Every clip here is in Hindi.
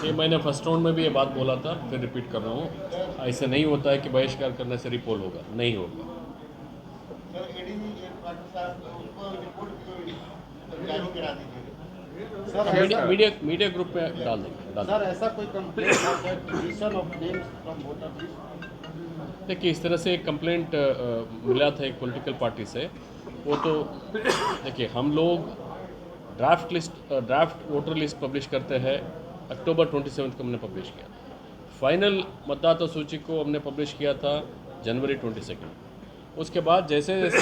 ये मैंने फर्स्ट राउंड में भी ये बात बोला था, फिर रिपीट कर रहा हूँ, ऐसे नहीं होता है कि बहिष्कार करने से रिपोल होगा, नहीं होगा। सर एडीजी पाटिल साहब उनको रिपोर्ट जारी करा दीजिए सर। मीडिया ऐसा मीडिया मीडिया ग्रुप में डाल देंगे। सर ऐसा कोई कंप्लेंट था that deletion of names from voter list. देखिए, इस तरह से एक कंप्लेंट मिला था एक पॉलिटिकल पार्टी से। वो तो देखिए, हम लोग ड्राफ्ट वोटर लिस्ट पब्लिश करते हैं, अक्टूबर 27 को हमने पब्लिश किया था। फाइनल मतदाता सूची को हमने पब्लिश किया था जनवरी 22। उसके बाद जैसे जैसे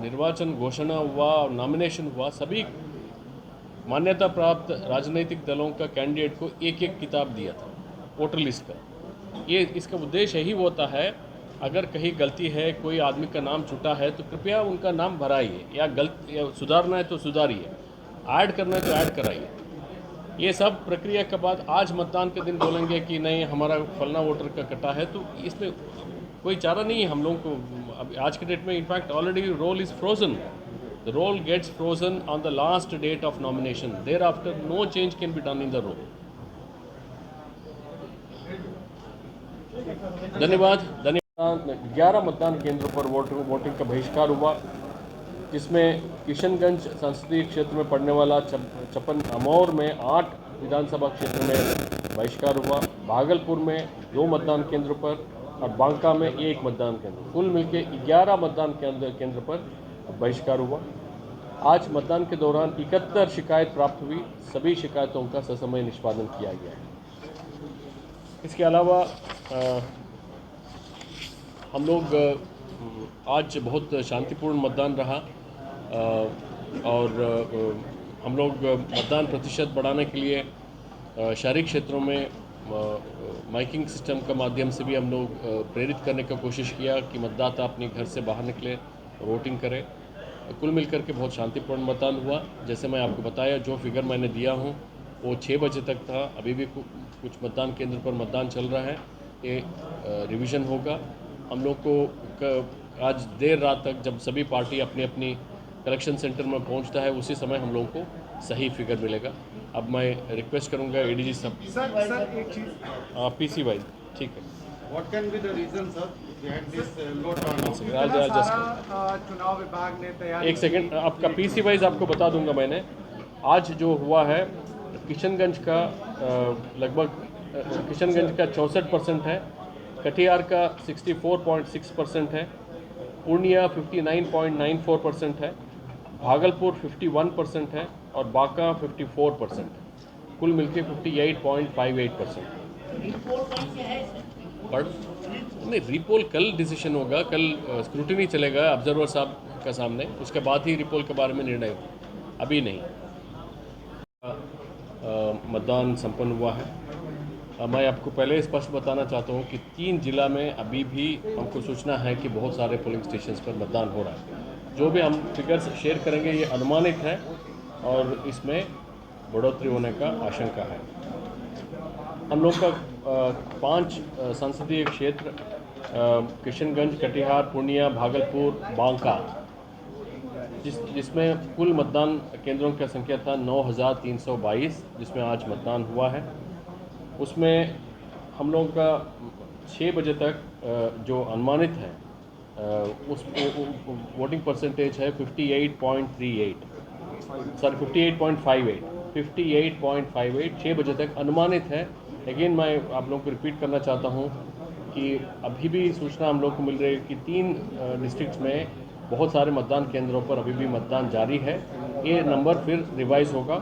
निर्वाचन घोषणा हुआ और नॉमिनेशन हुआ, सभी मान्यता प्राप्त राजनीतिक दलों का कैंडिडेट को एक एक किताब दिया था वोटर लिस्ट का। ये इसका उद्देश्य यही होता है, अगर कहीं गलती है, कोई आदमी का नाम छूटा है, तो कृपया उनका नाम भराइए, या सुधारना है तो सुधारिए, ऐड करना है तो ऐड कराइए। ये सब प्रक्रिया के बाद आज मतदान के दिन बोलेंगे कि नहीं हमारा फलना वोटर का कटा है, तो इसमें कोई चारा नहीं है हम लोगों को। अब आज के डेट में in fact already roll is frozen. The roll gets frozen on the last date of nomination. Thereafter, no change can be done in the roll. धन्यवाद धन्यवाद। 11 मतदान केंद्रों पर वोटिंग का बहिष्कार हुआ, जिसमें किशनगंज संसदीय क्षेत्र में पड़ने वाला चपन अमौर में 8 विधानसभा क्षेत्र में बहिष्कार हुआ, भागलपुर में 2 मतदान केंद्रों पर और बांका में 1 मतदान केंद्र, कुल मिलकर 11 मतदान केंद्र पर बहिष्कार हुआ। आज मतदान के दौरान 71 शिकायत प्राप्त हुई, सभी शिकायतों का ससमय निष्पादन किया गया है। इसके अलावा हम लोग आज बहुत शांतिपूर्ण मतदान रहा, और हम लोग मतदान प्रतिशत बढ़ाने के लिए शहरी क्षेत्रों में माइकिंग सिस्टम के माध्यम से भी हम लोग प्रेरित करने का कोशिश किया कि मतदाता अपने घर से बाहर निकले, वोटिंग करें। कुल मिलकर के बहुत शांतिपूर्ण मतदान हुआ। जैसे मैं आपको बताया, जो फिगर मैंने दिया हूँ वो 6 बजे तक था, अभी भी कुछ मतदान केंद्र पर मतदान चल रहा है। ये रिवीजन होगा। हम लोग को आज देर रात तक, जब सभी पार्टी अपनी अपनी कलेक्शन सेंटर में पहुंचता है, उसी समय हम लोगों को सही फिगर मिलेगा। अब मैं रिक्वेस्ट करूंगा एडीजी सब सर एक चीज पीसी वाइज, ठीक है। What can be the reason sir behind this low इतना सारा चुनाव विभाग ने तैयारी एक सेकंड, आपका पीसी वाइज आपको बता दूंगा। मैंने आज जो हुआ है, किशनगंज का लगभग किशनगंज का 64% है, कटिहार का 64.6% है, पूर्णिया 59.94% है, भागलपुर 51% है और बांका 54% है। कुल मिलकर 58.58%। पर नहीं, रिपोल कल डिसीजन होगा, कल स्क्रूटिनी चलेगा ऑब्जर्वर साहब का सामने, उसके बाद ही रिपोल के बारे में निर्णय होगा, अभी नहीं। मतदान संपन्न हुआ है। मैं आपको पहले स्पष्ट बताना चाहता हूं कि 3 जिला में अभी भी हमको सूचना है कि बहुत सारे पोलिंग स्टेशंस पर मतदान हो रहा है। जो भी हम फिगर्स शेयर करेंगे ये अनुमानित है और इसमें बढ़ोतरी होने का आशंका है। हम लोग का 5 संसदीय क्षेत्र किशनगंज, कटिहार, पूर्णिया, भागलपुर, बांका, जिसमें कुल मतदान केंद्रों की संख्या था 9,322, जिसमें आज मतदान हुआ है। उसमें हम लोगों का 6 बजे तक जो अनुमानित है, उस वोटिंग परसेंटेज है 58.38, सॉरी 58.58 6 बजे तक अनुमानित है। लेकिन मैं आप लोगों को रिपीट करना चाहता हूं कि अभी भी सूचना हम लोग को मिल रही है कि 3 डिस्ट्रिक्ट्स में बहुत सारे मतदान केंद्रों पर अभी भी मतदान जारी है। ये नंबर फिर रिवाइज होगा।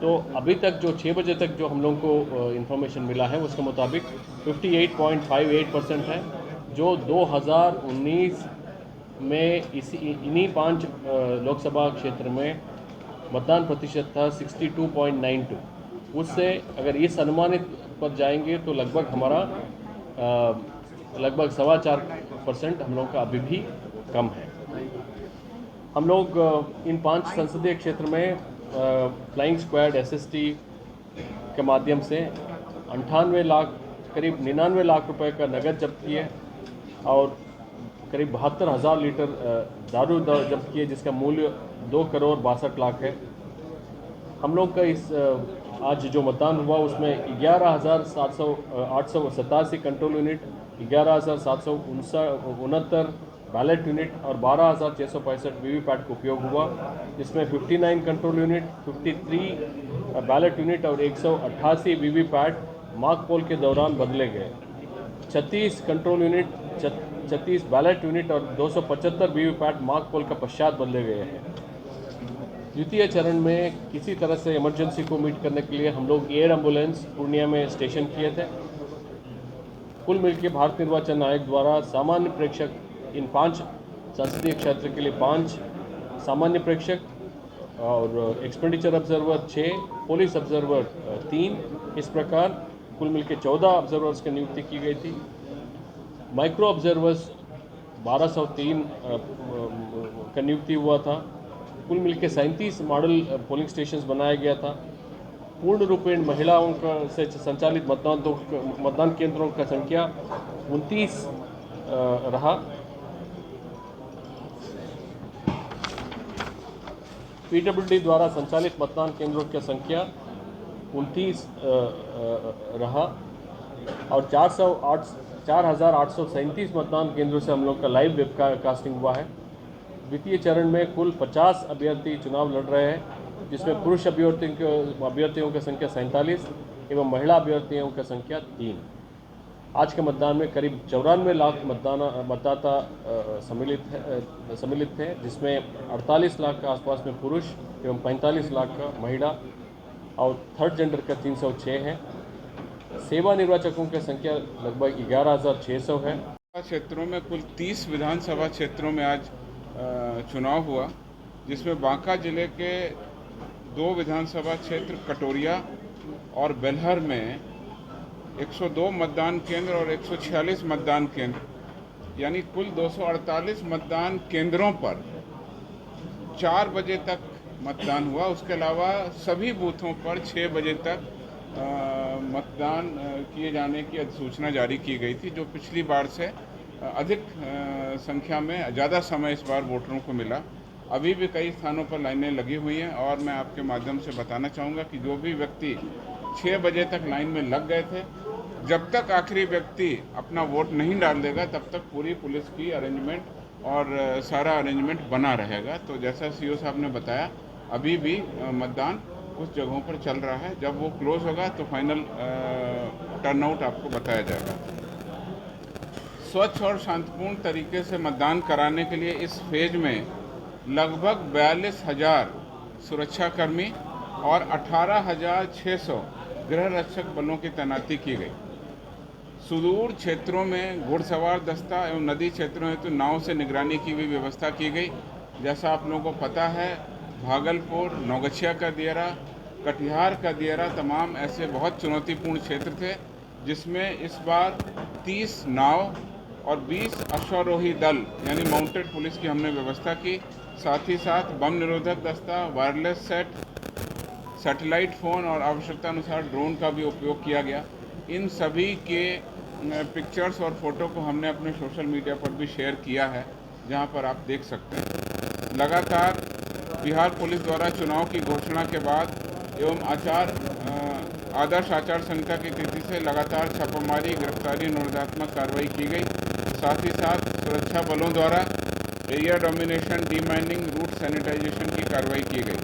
तो अभी तक जो 6 बजे तक जो हम लोगों को इन्फॉर्मेशन मिला है, उसके मुताबिक 58.58% है, जो 2019 में इन्हीं 5 लोकसभा क्षेत्र में मतदान प्रतिशत था 62.92। उससे अगर इस अनुमानित पर जाएंगे तो लगभग हमारा लगभग 4.25% हम लोग का अभी भी कम है। हम लोग इन 5 संसदीय क्षेत्र में फ्लाइंग स्क्वाड एसएसटी के माध्यम से 98 लाख, करीब 99 लाख रुपए का नगद जब्त किए और करीब 72,000 लीटर दारू जब्त किए, जिसका मूल्य 2 करोड़ 62 लाख है। हम लोग का इस आज जो मतदान हुआ उसमें 11,887 कंट्रोल यूनिट, 11,769 बैलेट यूनिट और 12,665 वीवीपैट का उपयोग हुआ, जिसमें 59 कंट्रोल यूनिट, 53 बैलेट यूनिट और 188 वीवीपैट मॉक पोल के दौरान बदले गए। 36 कंट्रोल यूनिट, 36 बैलेट यूनिट और 275 वीवीपैट मॉक पोल का पश्चात बदले गए हैं। द्वितीय चरण में किसी तरह से इमरजेंसी को मीट करने के लिए हम लोग एयर एम्बुलेंस पूर्णिया में स्टेशन किए थे। कुल मिलकर भारत निर्वाचन आयोग द्वारा सामान्य प्रेक्षक इन 5 संसदीय क्षेत्र के लिए 5 सामान्य प्रेक्षक और एक्सपेंडिचर ऑब्जर्वर 6, पुलिस ऑब्जर्वर 3, इस प्रकार कुल मिलकर 14 ऑब्जर्वर्स की नियुक्ति की गई थी। माइक्रो ऑब्जर्वर्स 1203 का नियुक्ति हुआ था। कुल मिलकर 37 मॉडल पोलिंग स्टेशंस बनाया गया था। पूर्ण रूपेण महिलाओं का से संचालित मतदान केंद्रों का संख्या 29 रहा। पीडब्ल्यूडी द्वारा संचालित मतदान केंद्रों की संख्या 29 रहा और 4,837 मतदान केंद्रों से हम लोग का लाइव वेबकास्टिंग हुआ है। द्वितीय चरण में कुल 50 अभ्यर्थी चुनाव लड़ रहे हैं, जिसमें पुरुष अभ्यर्थियों की संख्या 47 एवं महिला अभ्यर्थियों की संख्या 3। आज के मतदान में करीब 94 लाख मतदाता सम्मिलित थे, जिसमें 48 लाख के आसपास में पुरुष एवं 45 लाख का महिला और थर्ड जेंडर का 306 है। सेवा निर्वाचकों की संख्या लगभग 11,600 है। क्षेत्रों में कुल 30 विधानसभा क्षेत्रों में आज चुनाव हुआ, जिसमें बांका जिले के 2 विधानसभा क्षेत्र कटोरिया और बेलहर में 102 मतदान केंद्र और 146 मतदान केंद्र यानी कुल 248 मतदान केंद्रों पर 4 बजे तक मतदान हुआ। उसके अलावा सभी बूथों पर 6 बजे तक मतदान किए जाने की अधिसूचना जारी की गई थी, जो पिछली बार से अधिक संख्या में ज़्यादा समय इस बार वोटरों को मिला। अभी भी कई स्थानों पर लाइनें लगी हुई हैं और मैं आपके माध्यम से बताना चाहूँगा कि जो भी व्यक्ति 6 बजे तक लाइन में लग गए थे, जब तक आखिरी व्यक्ति अपना वोट नहीं डाल देगा तब तक पूरी पुलिस की अरेंजमेंट और सारा अरेंजमेंट बना रहेगा। तो जैसा सीओ साहब ने बताया, अभी भी मतदान कुछ जगहों पर चल रहा है। जब वो क्लोज होगा तो फाइनल टर्नआउट आपको बताया जाएगा। स्वच्छ और शांतिपूर्ण तरीके से मतदान कराने के लिए इस फेज में लगभग 42,000 सुरक्षाकर्मी और 18,600 गृह रक्षक बलों की तैनाती की गई। सुदूर क्षेत्रों में घुड़सवार दस्ता एवं नदी क्षेत्रों हेतु नाव से निगरानी की भी व्यवस्था की गई। जैसा आप लोगों को पता है, भागलपुर, नौगछिया का दियरा, कटिहार का दियरा तमाम ऐसे बहुत चुनौतीपूर्ण क्षेत्र थे, जिसमें इस बार 30 नाव और 20 अश्वारोही दल यानी माउंटेड पुलिस की हमने व्यवस्था की। साथ ही साथ बम निरोधक दस्ता, वायरलेस सेट, सैटेलाइट फ़ोन और आवश्यकता अनुसार ड्रोन का भी उपयोग किया गया। इन सभी के पिक्चर्स और फोटो को हमने अपने सोशल मीडिया पर भी शेयर किया है, जहां पर आप देख सकते हैं। लगातार बिहार पुलिस द्वारा चुनाव की घोषणा के बाद एवं आदर्श आचार संहिता की तिथि से लगातार छापामारी, गिरफ्तारी, निरोधात्मक कार्रवाई की गई। साथ ही साथ सुरक्षा बलों द्वारा एरिया डोमिनेशन, डीमाइनिंग, रूट सैनिटाइजेशन की कार्रवाई की गई।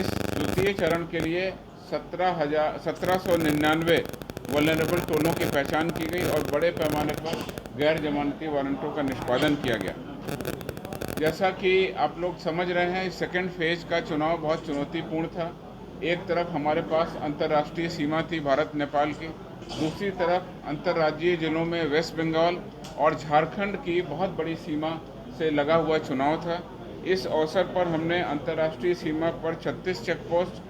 इस द्वितीय चरण के लिए 1799 वल्नरेबल टोलों की पहचान की गई और बड़े पैमाने पर गैर जमानती वारंटों का निष्पादन किया गया। जैसा कि आप लोग समझ रहे हैं, इस सेकेंड फेज का चुनाव बहुत चुनौतीपूर्ण था। एक तरफ हमारे पास अंतर्राष्ट्रीय सीमा थी भारत नेपाल की, दूसरी तरफ अंतर्राज्यीय जिलों में वेस्ट बंगाल और झारखंड की बहुत बड़ी सीमा से लगा हुआ चुनाव था। इस अवसर पर हमने अंतर्राष्ट्रीय सीमा पर 36 चेकपोस्ट,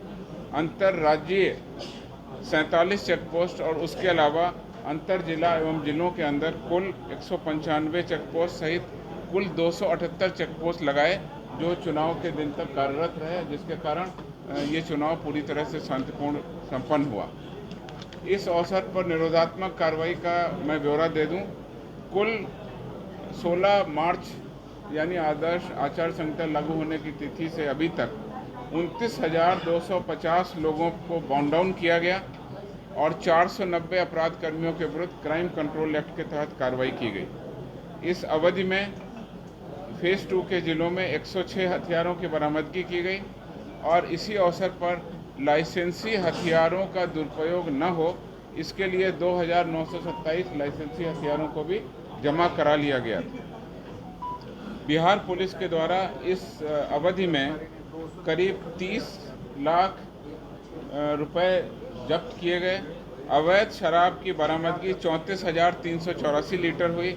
अंतर्राज्यीय 47 चेकपोस्ट और उसके अलावा अंतर जिला एवं जिलों के अंदर कुल 195 चेकपोस्ट सहित कुल 278 चेकपोस्ट लगाए, जो चुनाव के दिन तक कार्यरत रहे, जिसके कारण ये चुनाव पूरी तरह से शांतिपूर्ण संपन्न हुआ। इस अवसर पर निरोधात्मक कार्रवाई का मैं ब्यौरा दे दूं। कुल 16 मार्च यानी आदर्श आचार संहिता लागू होने की तिथि से अभी तक 29,250 लोगों को बाउंड डाउन किया गया और 490 अपराध कर्मियों के विरुद्ध क्राइम कंट्रोल एक्ट के तहत कार्रवाई की गई। इस अवधि में फेज़ 2 के जिलों में 106 हथियारों की बरामदगी की गई और इसी अवसर पर लाइसेंसी हथियारों का दुरुपयोग न हो, इसके लिए 2,927 लाइसेंसी हथियारों को भी जमा करा लिया गया था। बिहार पुलिस के द्वारा इस अवधि में करीब 30 लाख रुपए जब्त किए गए। अवैध शराब की बरामदगी 34,384 लीटर हुई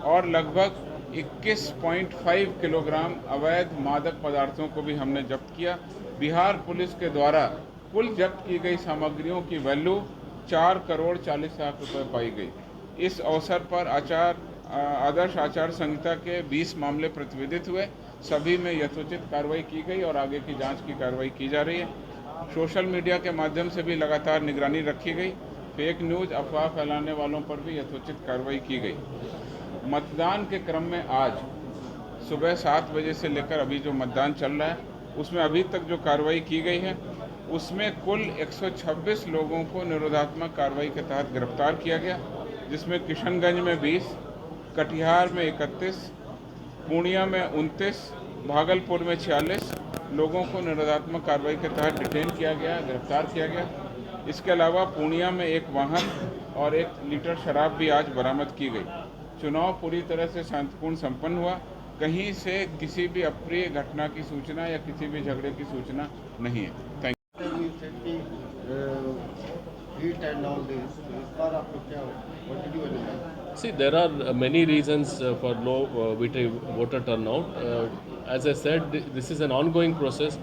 और लगभग 21.5 किलोग्राम अवैध मादक पदार्थों को भी हमने जब्त किया। बिहार पुलिस के द्वारा कुल जब्त की गई सामग्रियों की वैल्यू 4 करोड़ 40 लाख रुपए पाई गई। इस अवसर पर आदर्श आचार संहिता के 20 मामले प्रतिवेदित हुए। सभी में यथोचित कार्रवाई की गई और आगे की जांच की कार्रवाई की जा रही है। सोशल मीडिया के माध्यम से भी लगातार निगरानी रखी गई। फेक न्यूज़, अफवाह फैलाने वालों पर भी यथोचित कार्रवाई की गई। मतदान के क्रम में आज सुबह 7 बजे से लेकर अभी जो मतदान चल रहा है, उसमें अभी तक जो कार्रवाई की गई है, उसमें कुल 126 लोगों को निरोधात्मक कार्रवाई के तहत गिरफ्तार किया गया, जिसमें किशनगंज में 20, कटिहार में 31, पूर्णिया में 29, भागलपुर में 46 लोगों को निरोधात्मक कार्रवाई के तहत डिटेन किया गया, गिरफ्तार किया गया। इसके अलावा पूर्णिया में 1 वाहन और 1 लीटर शराब भी आज बरामद की गई। चुनाव पूरी तरह से शांतिपूर्ण संपन्न हुआ। कहीं से किसी भी अप्रिय घटना की सूचना या किसी भी झगड़े की सूचना नहीं है। Thank heat and all this. इस बार आपको क्या what did you analyze? See, there are many reasons for low voter turnout. As I said, this is an ongoing process.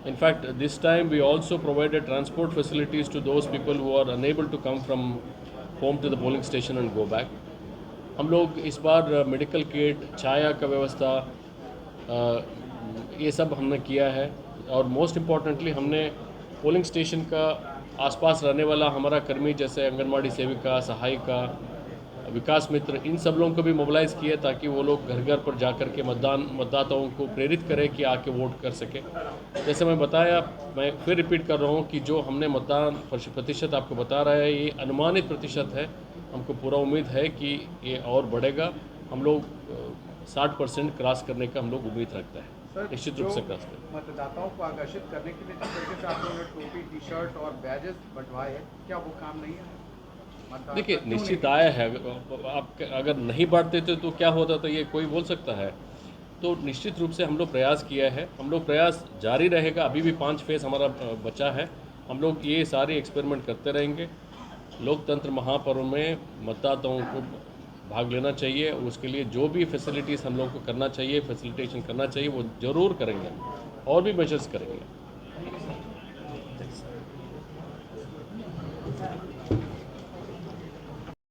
In fact, this time we also provided transport facilities to those people who are unable to come from home to the polling station and go back. हम लोग इस बार मेडिकल किट, छाया का व्यवस्था, ये सब हमने किया है और मोस्ट इम्पॉर्टेंटली हमने पोलिंग स्टेशन का आसपास रहने वाला हमारा कर्मी जैसे आंगनवाड़ी सेविका, सहायिका, विकास मित्र, इन सब लोगों को भी मोबिलाइज़ किए ताकि वो लोग घर घर पर जाकर के मतदाताओं को प्रेरित करें कि आके वोट कर सकें। जैसे मैं बताया, मैं फिर रिपीट कर रहा हूँ कि जो हमने मतदान प्रतिशत आपको बता रहा है, ये अनुमानित प्रतिशत है। हमको पूरा उम्मीद है कि ये और बढ़ेगा। हम लोग 60% क्रॉस करने का हम लोग उम्मीद रखते हैं, निश्चित रूप से क्रॉस करें। मतदाताओं को आकर्षित करने के लिए जिस तरीके से आप लोगों ने टोपी, टी-शर्ट और बैजेस बंटवाए हैं, क्या वो काम नहीं है? देखिए, निश्चित आया है। आप अगर नहीं बांटते थे तो क्या होता था, ये कोई बोल सकता है? तो निश्चित रूप से हम लोग प्रयास किया है, हम लोग प्रयास जारी रहेगा। अभी भी 5 फेज़ हमारा बचा है। हम लोग ये सारे एक्सपेरिमेंट करते रहेंगे। लोकतंत्र महापर्व में मतदाताओं को भाग लेना चाहिए। उसके लिए जो भी फैसिलिटीज़ हम लोग को करना चाहिए, फैसिलिटेशन करना चाहिए, वो ज़रूर करेंगे और भी मेजर्स करेंगे।